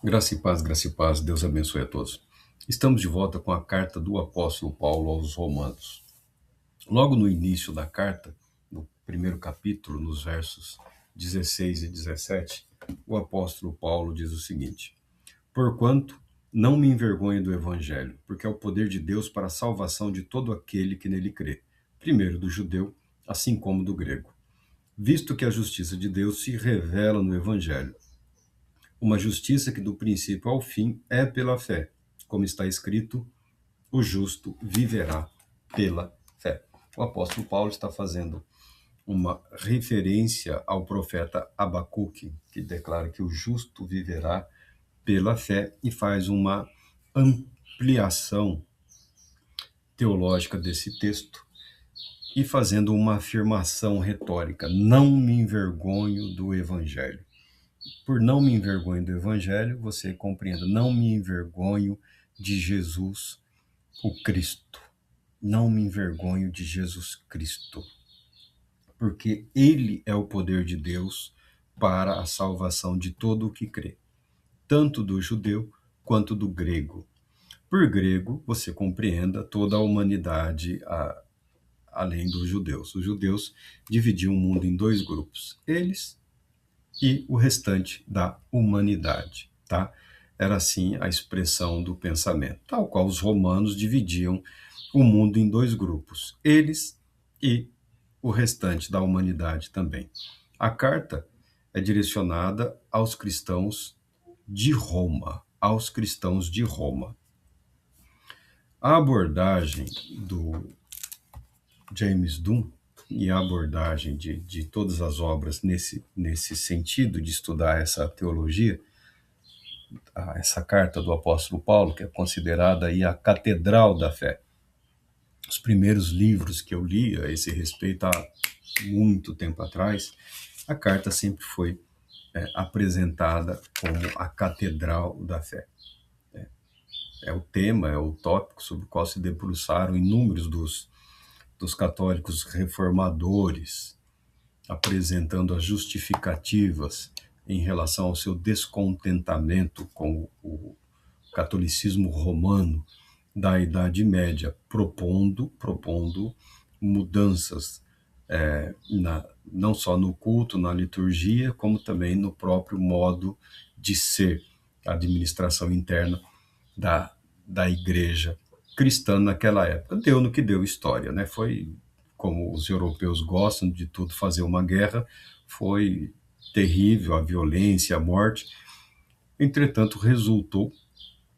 Graça e paz, Deus abençoe a todos. Estamos de volta com a carta do apóstolo Paulo aos Romanos. Logo no início da carta, no primeiro capítulo, nos versos 16 e 17, o apóstolo Paulo diz o seguinte: Porquanto não me envergonho do evangelho, porque é o poder de Deus para a salvação de todo aquele que nele crê, primeiro do judeu, assim como do grego. Visto que a justiça de Deus se revela no evangelho, uma justiça que do princípio ao fim é pela fé, como está escrito: o justo viverá pela fé. O apóstolo Paulo está fazendo uma referência ao profeta Abacuque, que declara que o justo viverá pela fé, e faz uma ampliação teológica desse texto e fazendo uma afirmação retórica: não me envergonho do evangelho. Por não me envergonho do evangelho, você compreenda, não me envergonho de Jesus, o Cristo. Não me envergonho de Jesus Cristo, porque ele é o poder de Deus para a salvação de todo o que crê, tanto do judeu quanto do grego. Por grego, você compreenda toda a humanidade, além dos judeus. Os judeus dividiam o mundo em dois grupos, eles e o restante da humanidade, tá? Era assim a expressão do pensamento, tal qual os romanos dividiam o mundo em dois grupos, eles e o restante da humanidade também. A carta é direcionada aos cristãos de Roma, aos cristãos de Roma. A abordagem do James Dunn e a abordagem de todas as obras nesse sentido de estudar essa teologia, essa carta do apóstolo Paulo, que é considerada aí a catedral da fé. Os primeiros livros que eu li a esse respeito há muito tempo atrás, a carta sempre foi apresentada como a catedral da fé. É o tema, é o tópico sobre o qual se debruçaram inúmeros dos católicos reformadores, apresentando as justificativas em relação ao seu descontentamento com o catolicismo romano da Idade Média, propondo mudanças não só no culto, na liturgia, como também no próprio modo de ser, a administração interna da igreja cristã naquela época. Deu no que deu história, né? Foi, como os europeus gostam de tudo, fazer uma guerra, foi terrível a violência, a morte. Entretanto, resultou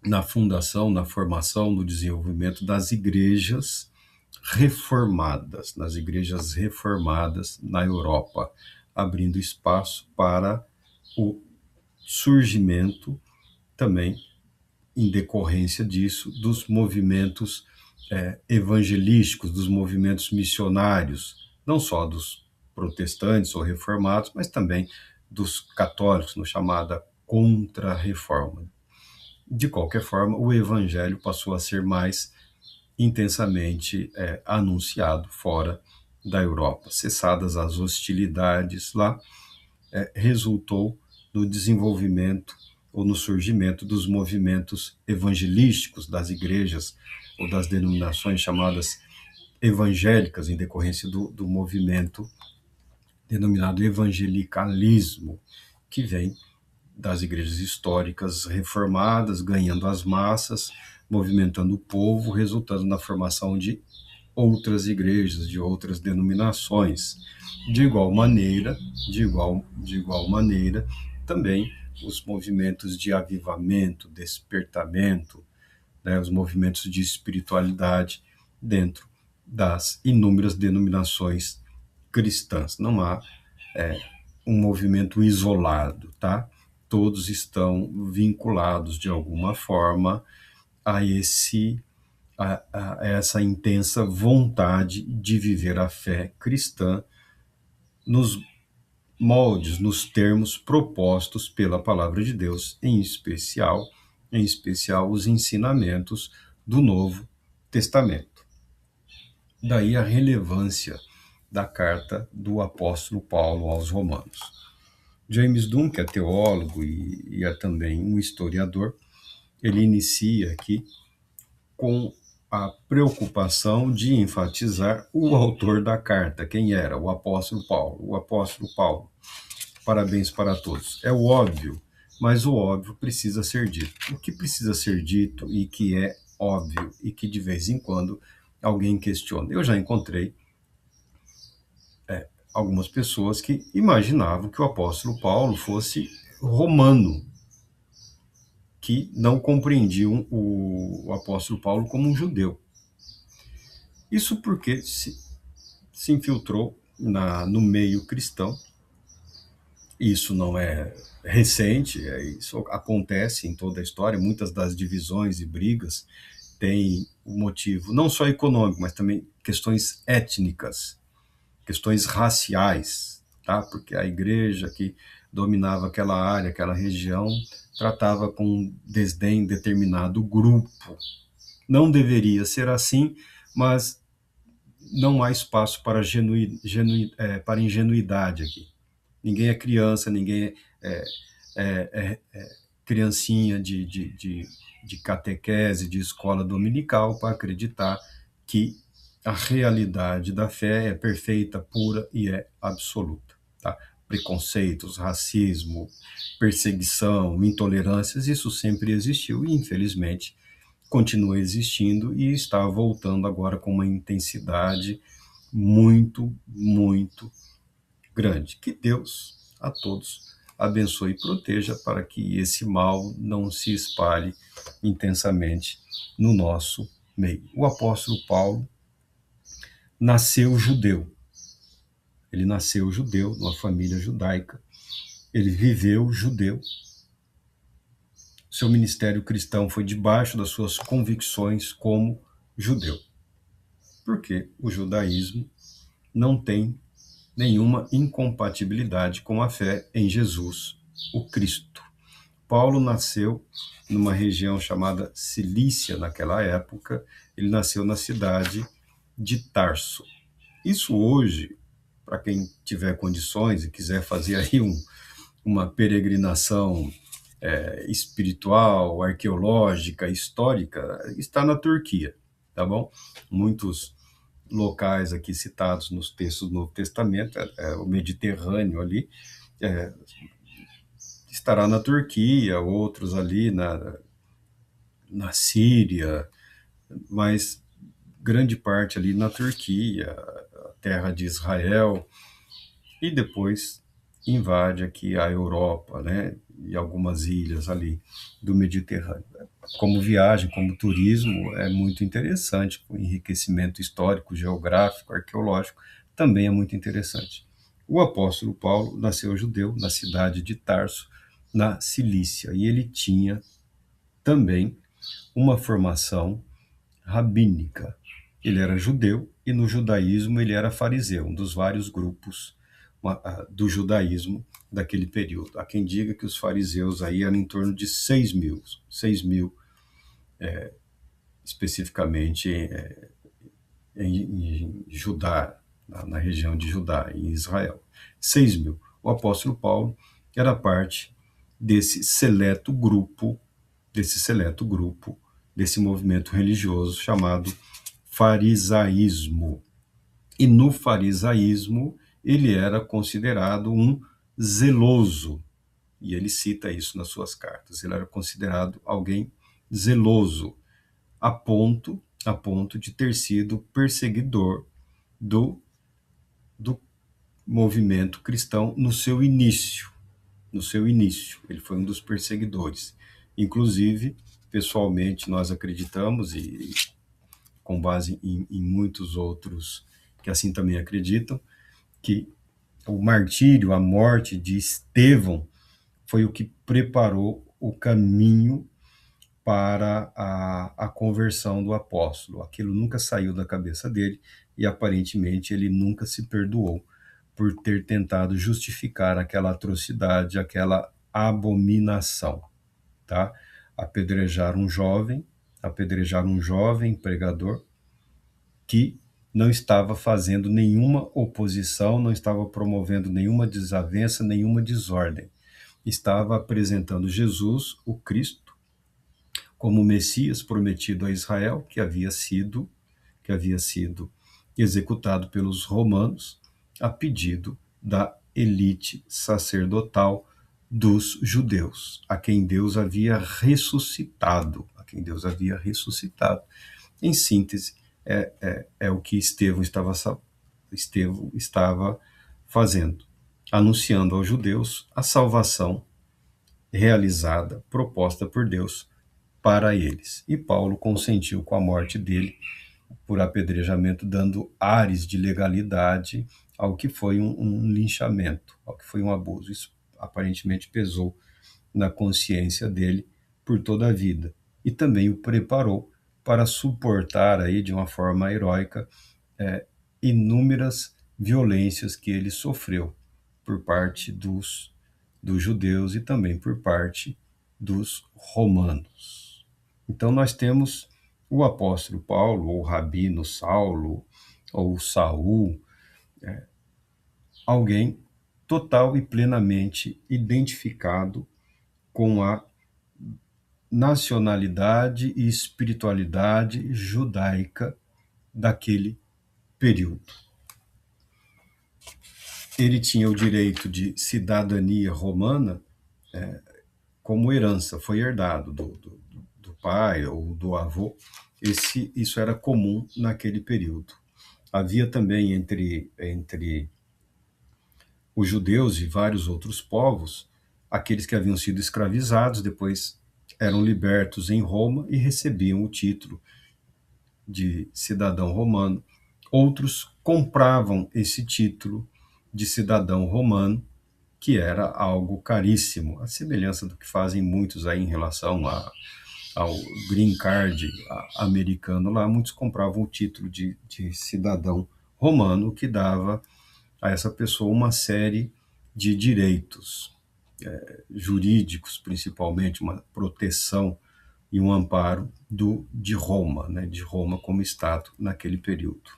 na fundação, na formação, no desenvolvimento das igrejas reformadas na Europa, abrindo espaço para o surgimento também, em decorrência disso, dos movimentos evangelísticos, dos movimentos missionários, não só dos protestantes ou reformados, mas também dos católicos, no chamada Contra-Reforma. De qualquer forma, o evangelho passou a ser mais intensamente anunciado fora da Europa. Cessadas as hostilidades lá, resultou no desenvolvimento ou no surgimento dos movimentos evangelísticos das igrejas ou das denominações chamadas evangélicas, em decorrência do movimento denominado evangelicalismo, que vem das igrejas históricas reformadas, ganhando as massas, movimentando o povo, resultando na formação de outras igrejas, de outras denominações. De igual maneira, também os movimentos de avivamento, despertamento, né, os movimentos de espiritualidade dentro das inúmeras denominações cristãs. Não há um movimento isolado, tá? Todos estão vinculados de alguma forma a essa intensa vontade de viver a fé cristã nos moldes, nos termos propostos pela palavra de Deus, em especial os ensinamentos do Novo Testamento. Daí a relevância da carta do apóstolo Paulo aos Romanos. James Dunn, que é teólogo e é também um historiador, ele inicia aqui com a preocupação de enfatizar o autor da carta, quem era? O apóstolo Paulo. O apóstolo Paulo. Parabéns para todos. É o óbvio, mas o óbvio precisa ser dito. O que precisa ser dito e que é óbvio e que de vez em quando alguém questiona. Eu já encontrei algumas pessoas que imaginavam que o apóstolo Paulo fosse romano, que não compreendiam o apóstolo Paulo como um judeu. Isso porque se infiltrou no meio cristão. Isso não é recente, isso acontece em toda a história. Muitas das divisões e brigas têm um motivo não só econômico, mas também questões étnicas, questões raciais, tá? Porque a igreja que dominava aquela área, aquela região, tratava com desdém determinado grupo. Não deveria ser assim, mas não há espaço para, para ingenuidade aqui. Ninguém é criança, ninguém é criancinha de catequese, de escola dominical, para acreditar que a realidade da fé é perfeita, pura e é absoluta. Tá? Preconceitos, racismo, perseguição, intolerâncias, isso sempre existiu e, infelizmente, continua existindo e está voltando agora com uma intensidade muito, muito grande. Que Deus a todos abençoe e proteja para que esse mal não se espalhe intensamente no nosso meio. O apóstolo Paulo nasceu judeu. Ele nasceu judeu, numa família judaica. Ele viveu judeu. Seu ministério cristão foi debaixo das suas convicções como judeu. Porque o judaísmo não tem nenhuma incompatibilidade com a fé em Jesus, o Cristo. Paulo nasceu numa região chamada Cilícia naquela época. Ele nasceu na cidade de Tarso. Isso hoje, para quem tiver condições e quiser fazer aí uma peregrinação espiritual, arqueológica, histórica, está na Turquia, tá bom? Muitos locais aqui citados nos textos do Novo Testamento, o Mediterrâneo ali, estará na Turquia, outros ali na Síria, mas grande parte ali na Turquia, a terra de Israel, e depois invade aqui a Europa, né, e algumas ilhas ali do Mediterrâneo. Como viagem, como turismo, é muito interessante, o enriquecimento histórico, geográfico, arqueológico, também é muito interessante. O apóstolo Paulo nasceu judeu na cidade de Tarso, na Cilícia, e ele tinha também uma formação rabínica. Ele era judeu e no judaísmo ele era fariseu, um dos vários grupos do judaísmo daquele período. Há quem diga que os fariseus aí eram em torno de 6 mil especificamente em Judá, na região de Judá, em Israel. 6 mil. O apóstolo Paulo era parte desse seleto grupo, desse movimento religioso chamado farisaísmo. E no farisaísmo ele era considerado um zeloso, e ele cita isso nas suas cartas. Ele era considerado alguém zeloso, a ponto de ter sido perseguidor do movimento cristão no seu início. Ele foi um dos perseguidores. Inclusive, pessoalmente, nós acreditamos, e com base em muitos outros que assim também acreditam, que o martírio, a morte de Estevão foi o que preparou o caminho para a conversão do apóstolo. Aquilo nunca saiu da cabeça dele e aparentemente ele nunca se perdoou por ter tentado justificar aquela atrocidade, aquela abominação, tá? Apedrejar um jovem pregador que não estava fazendo nenhuma oposição, não estava promovendo nenhuma desavença, nenhuma desordem. Estava apresentando Jesus, o Cristo, como o Messias prometido a Israel, que havia sido executado pelos romanos a pedido da elite sacerdotal dos judeus, a quem Deus havia ressuscitado, Em síntese, é o que Estevão estava fazendo, anunciando aos judeus a salvação realizada, proposta por Deus para eles. E Paulo consentiu com a morte dele por apedrejamento, dando ares de legalidade ao que foi um linchamento, ao que foi um abuso. Isso aparentemente pesou na consciência dele por toda a vida. E também o preparou para suportar aí de uma forma heróica inúmeras violências que ele sofreu por parte dos judeus e também por parte dos romanos. Então nós temos o apóstolo Paulo, ou o rabino Saulo, ou Saul, alguém total e plenamente identificado com a nacionalidade e espiritualidade judaica daquele período. Ele tinha o direito de cidadania romana como herança, foi herdado do pai ou do avô. Isso era comum naquele período. Havia também entre os judeus e vários outros povos, aqueles que haviam sido escravizados, depois eram libertos em Roma e recebiam o título de cidadão romano. Outros compravam esse título de cidadão romano, que era algo caríssimo, a semelhança do que fazem muitos aí em relação ao green card americano lá. Muitos compravam o título de cidadão romano, que dava a essa pessoa uma série de direitos jurídicos, principalmente uma proteção e um amparo de Roma, de Roma como Estado naquele período.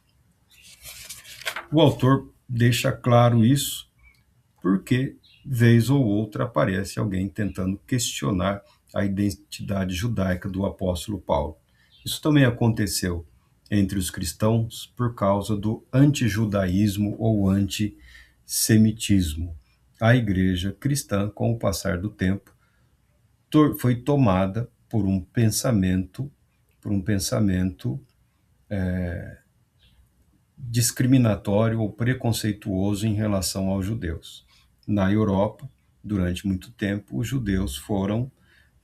O autor deixa claro isso porque, vez ou outra, aparece alguém tentando questionar a identidade judaica do apóstolo Paulo. Isso também aconteceu entre os cristãos por causa do antijudaísmo ou antissemitismo. A igreja cristã, com o passar do tempo, foi tomada por um pensamento discriminatório ou preconceituoso em relação aos judeus. Na Europa, durante muito tempo, os judeus foram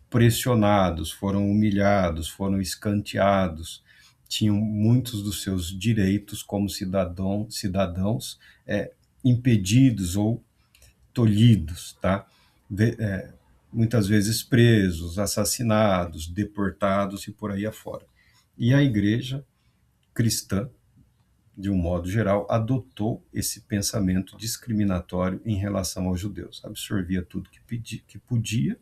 pressionados, foram humilhados, foram escanteados, tinham muitos dos seus direitos como cidadãos impedidos ou tolhidos, tá? Muitas vezes presos, assassinados, deportados e por aí afora. E a igreja cristã, de um modo geral, adotou esse pensamento discriminatório em relação aos judeus. Absorvia tudo que podia,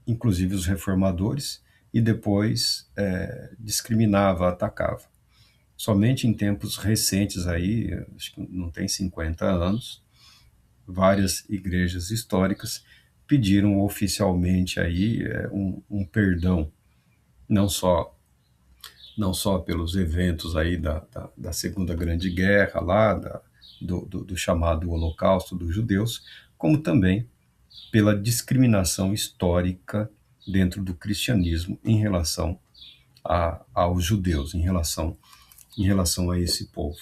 inclusive os reformadores, e depois discriminava, atacava. Somente em tempos recentes aí, acho que não tem 50 anos, várias igrejas históricas pediram oficialmente aí um perdão, não só pelos eventos aí da Segunda Grande Guerra, lá do chamado Holocausto dos judeus, como também pela discriminação histórica dentro do cristianismo em relação aos judeus, em relação a esse povo.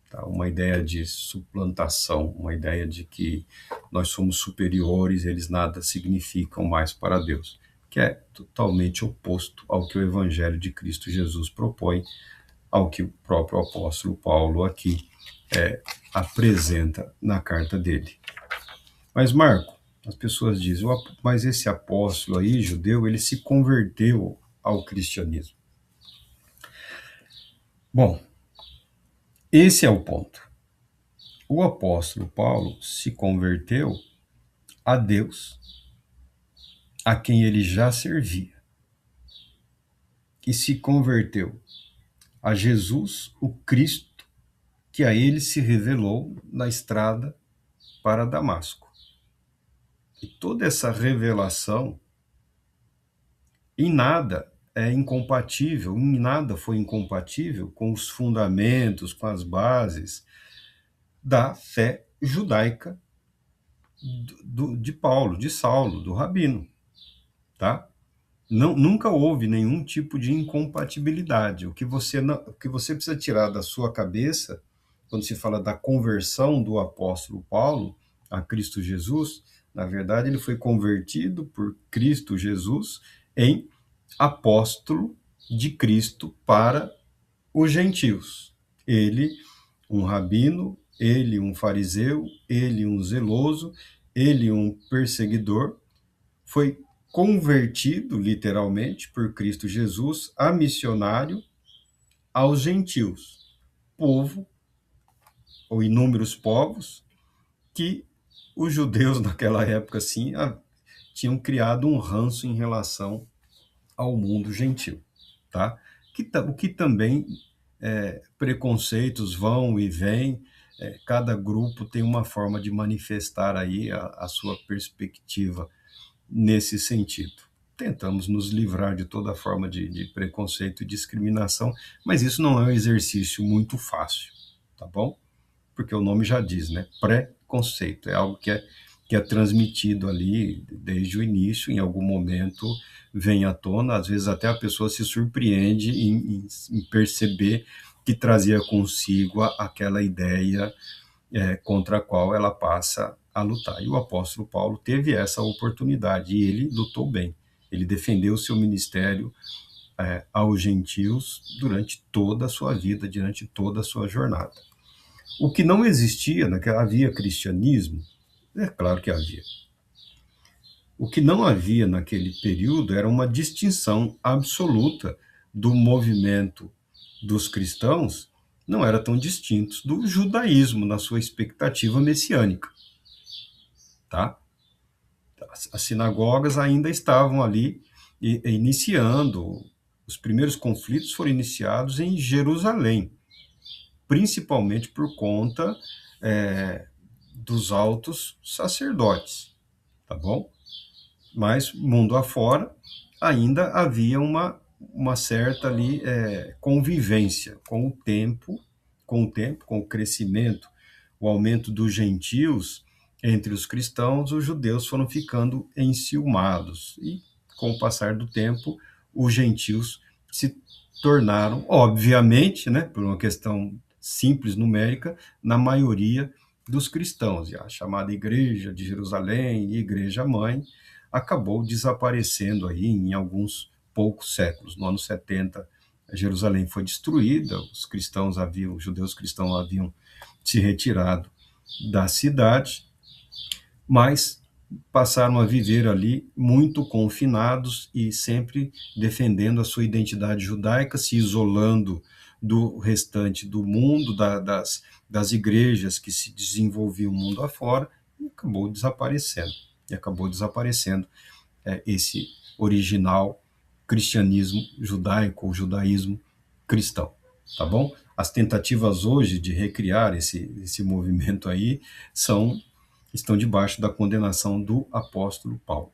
Tá? Uma ideia de suplantação, uma ideia de que nós somos superiores, eles nada significam mais para Deus, que é totalmente oposto ao que o Evangelho de Cristo Jesus propõe, ao que o próprio apóstolo Paulo aqui apresenta na carta dele. Mas, Marco, as pessoas dizem, mas esse apóstolo aí, judeu, ele se converteu ao cristianismo. Bom, esse é o ponto. O apóstolo Paulo se converteu a Deus, a quem ele já servia, e se converteu a Jesus, o Cristo, que a ele se revelou na estrada para Damasco. E toda essa revelação em nada é incompatível, em nada foi incompatível com os fundamentos, com as bases da fé judaica de Paulo, de Saulo, do Rabino, tá? Não, nunca houve nenhum tipo de incompatibilidade. O que você precisa tirar da sua cabeça, quando se fala da conversão do apóstolo Paulo a Cristo Jesus, na verdade ele foi convertido por Cristo Jesus em apóstolo de Cristo para os gentios. Ele, um rabino, ele, um fariseu, ele, um zeloso, ele, um perseguidor, foi convertido, literalmente, por Cristo Jesus a missionário aos gentios, povo, ou inúmeros povos, que os judeus naquela época, assim, tinham criado um ranço em relação ao mundo gentil, tá? O que também preconceitos vão e vêm, cada grupo tem uma forma de manifestar aí a sua perspectiva nesse sentido. Tentamos nos livrar de toda forma de preconceito e discriminação, mas isso não é um exercício muito fácil, tá bom? Porque o nome já diz, né? Preconceito, é algo que é transmitido ali desde o início, em algum momento vem à tona, às vezes até a pessoa se surpreende em perceber que trazia consigo aquela ideia contra a qual ela passa a lutar. E o apóstolo Paulo teve essa oportunidade e ele lutou bem. Ele defendeu o seu ministério aos gentios durante toda a sua vida, durante toda a sua jornada. O que não existia, havia cristianismo? É claro que havia. O que não havia naquele período era uma distinção absoluta do movimento dos cristãos, não era tão distintos do judaísmo na sua expectativa messiânica, tá? As sinagogas ainda estavam ali iniciando, os primeiros conflitos foram iniciados em Jerusalém, principalmente por conta dos altos sacerdotes, tá bom? Mas, mundo afora, ainda havia uma certa ali convivência com o crescimento, o aumento dos gentios entre os cristãos, os judeus foram ficando enciumados. E, com o passar do tempo, os gentios se tornaram, obviamente, né, por uma questão simples numérica, na maioria dos cristãos. E a chamada Igreja de Jerusalém e Igreja Mãe acabou desaparecendo aí em alguns poucos séculos. No ano 70, Jerusalém foi destruída, os judeus cristãos haviam se retirado da cidade, mas passaram a viver ali muito confinados e sempre defendendo a sua identidade judaica, se isolando do restante do mundo, das igrejas que se desenvolviam mundo afora, e acabou desaparecendo. Esse original cristianismo judaico, ou judaísmo cristão, tá bom? As tentativas hoje de recriar esse movimento aí estão debaixo da condenação do apóstolo Paulo.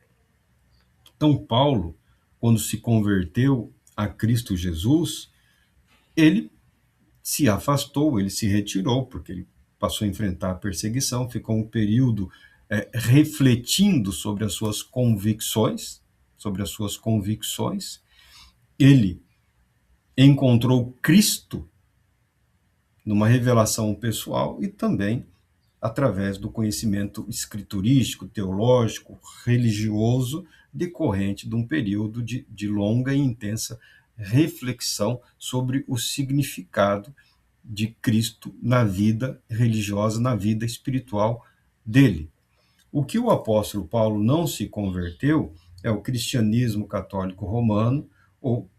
Então, Paulo, quando se converteu a Cristo Jesus, ele se afastou, ele se retirou, porque ele passou a enfrentar a perseguição, ficou um período refletindo sobre as suas convicções, ele encontrou Cristo numa revelação pessoal e também através do conhecimento escriturístico, teológico, religioso, decorrente de um período de longa e intensa reflexão sobre o significado de Cristo na vida religiosa, na vida espiritual dele. O que o apóstolo Paulo não se converteu é o cristianismo católico romano, ou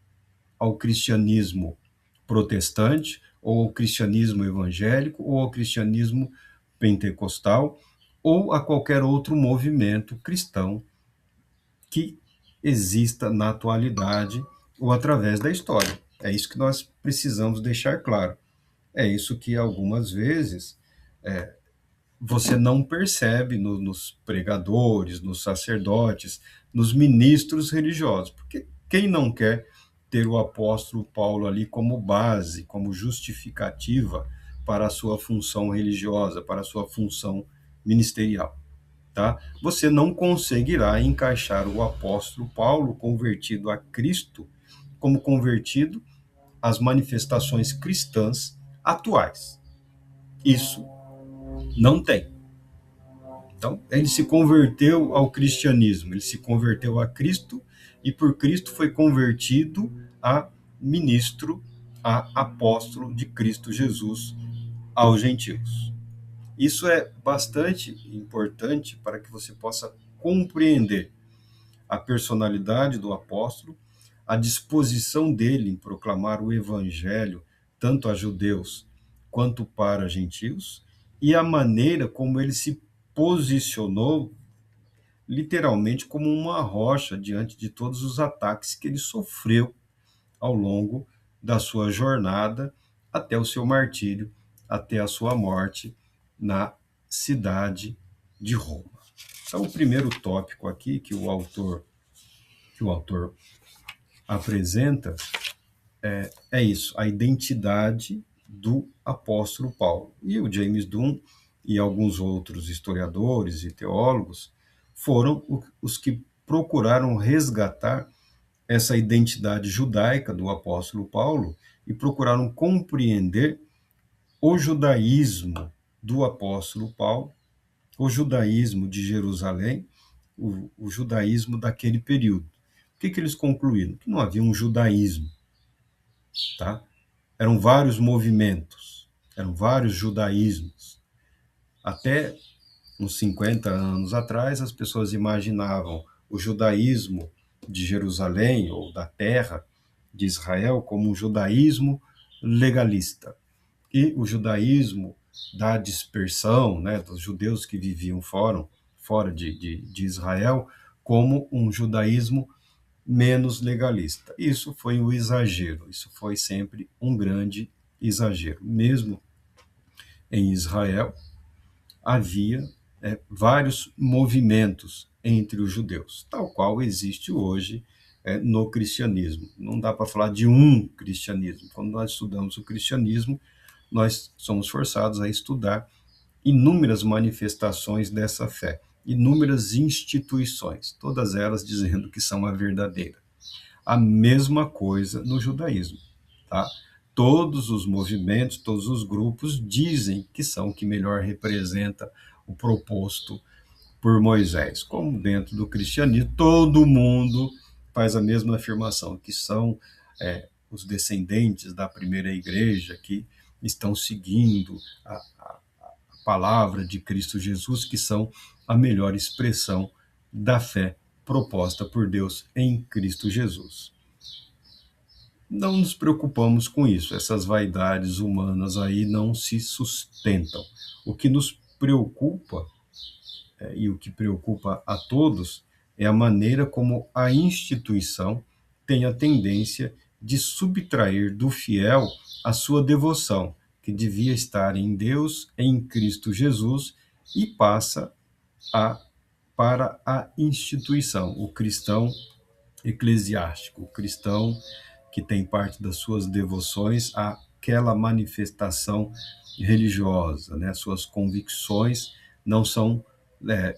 ao cristianismo protestante, ou ao cristianismo evangélico, ou ao cristianismo pentecostal, ou a qualquer outro movimento cristão que exista na atualidade ou através da história. É isso que nós precisamos deixar claro. É isso que algumas vezes você não percebe nos pregadores, nos sacerdotes, nos ministros religiosos, porque quem não quer ter o apóstolo Paulo ali como base, como justificativa para a sua função religiosa, para a sua função ministerial, tá? Você não conseguirá encaixar o apóstolo Paulo convertido a Cristo como convertido às manifestações cristãs atuais. Isso não tem. Então, ele se converteu ao cristianismo, ele se converteu a Cristo e por Cristo foi convertido a ministro, a apóstolo de Cristo Jesus aos gentios. Isso é bastante importante para que você possa compreender a personalidade do apóstolo, a disposição dele em proclamar o evangelho tanto a judeus quanto para gentios e a maneira como ele se posicionou literalmente como uma rocha diante de todos os ataques que ele sofreu ao longo da sua jornada até o seu martírio, até a sua morte na cidade de Roma. Então, o primeiro tópico aqui que o autor apresenta é isso, a identidade do apóstolo Paulo. E o James Dunn e alguns outros historiadores e teólogos foram os que procuraram resgatar essa identidade judaica do apóstolo Paulo e procuraram compreender o judaísmo do apóstolo Paulo, o judaísmo de Jerusalém, o judaísmo daquele período. O que eles concluíram? Que não havia um judaísmo, tá? Eram vários movimentos, eram vários judaísmos. Até uns 50 anos atrás, as pessoas imaginavam o judaísmo de Jerusalém ou da terra de Israel como um judaísmo legalista. E o judaísmo da dispersão, né, dos judeus que viviam fora de Israel, como um judaísmo menos legalista. Isso foi um exagero, isso foi sempre um grande exagero. Mesmo em Israel, havia vários movimentos entre os judeus, tal qual existe hoje no cristianismo. Não dá para falar de um cristianismo. Quando nós estudamos o cristianismo, nós somos forçados a estudar inúmeras manifestações dessa fé, inúmeras instituições, todas elas dizendo que são a verdadeira. A mesma coisa no judaísmo, tá? Todos os movimentos, todos os grupos dizem que são o que melhor representa o proposto por Moisés. Como dentro do cristianismo, todo mundo faz a mesma afirmação, que são os descendentes da primeira igreja que estão seguindo a palavra de Cristo Jesus, que são a melhor expressão da fé proposta por Deus em Cristo Jesus. Não nos preocupamos com isso, essas vaidades humanas aí não se sustentam. O que nos preocupa, e o que preocupa a todos, é a maneira como a instituição tem a tendência de subtrair do fiel a sua devoção, que devia estar em Deus, em Cristo Jesus, e passa para a instituição, o cristão eclesiástico, o cristão que tem parte das suas devoções àquela manifestação religiosa, né? Suas convicções não são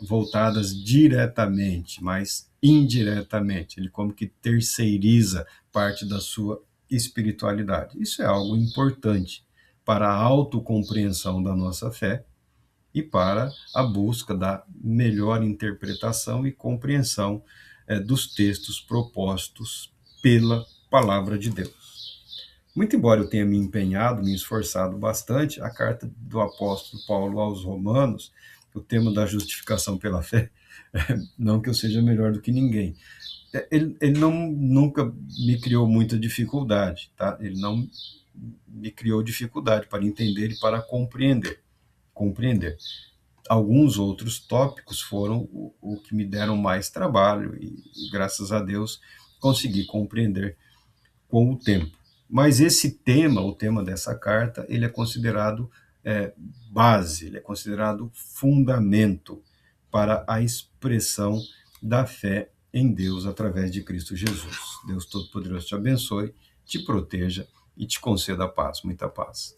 voltadas diretamente, mas indiretamente. Ele como que terceiriza parte da sua espiritualidade. Isso é algo importante para a autocompreensão da nossa fé e para a busca da melhor interpretação e compreensão dos textos propostos pela palavra de Deus. Muito embora eu tenha me empenhado, me esforçado bastante, a carta do apóstolo Paulo aos Romanos, o tema da justificação pela fé, não que eu seja melhor do que ninguém, ele nunca me criou muita dificuldade, tá? Ele não me criou dificuldade para entender e para compreender. Alguns outros tópicos foram o que me deram mais trabalho e, graças a Deus, consegui compreender com o tempo. Mas esse tema, o tema dessa carta, ele é considerado base, ele é considerado fundamento para a expressão da fé em Deus através de Cristo Jesus. Deus Todo-Poderoso te abençoe, te proteja e te conceda paz, muita paz.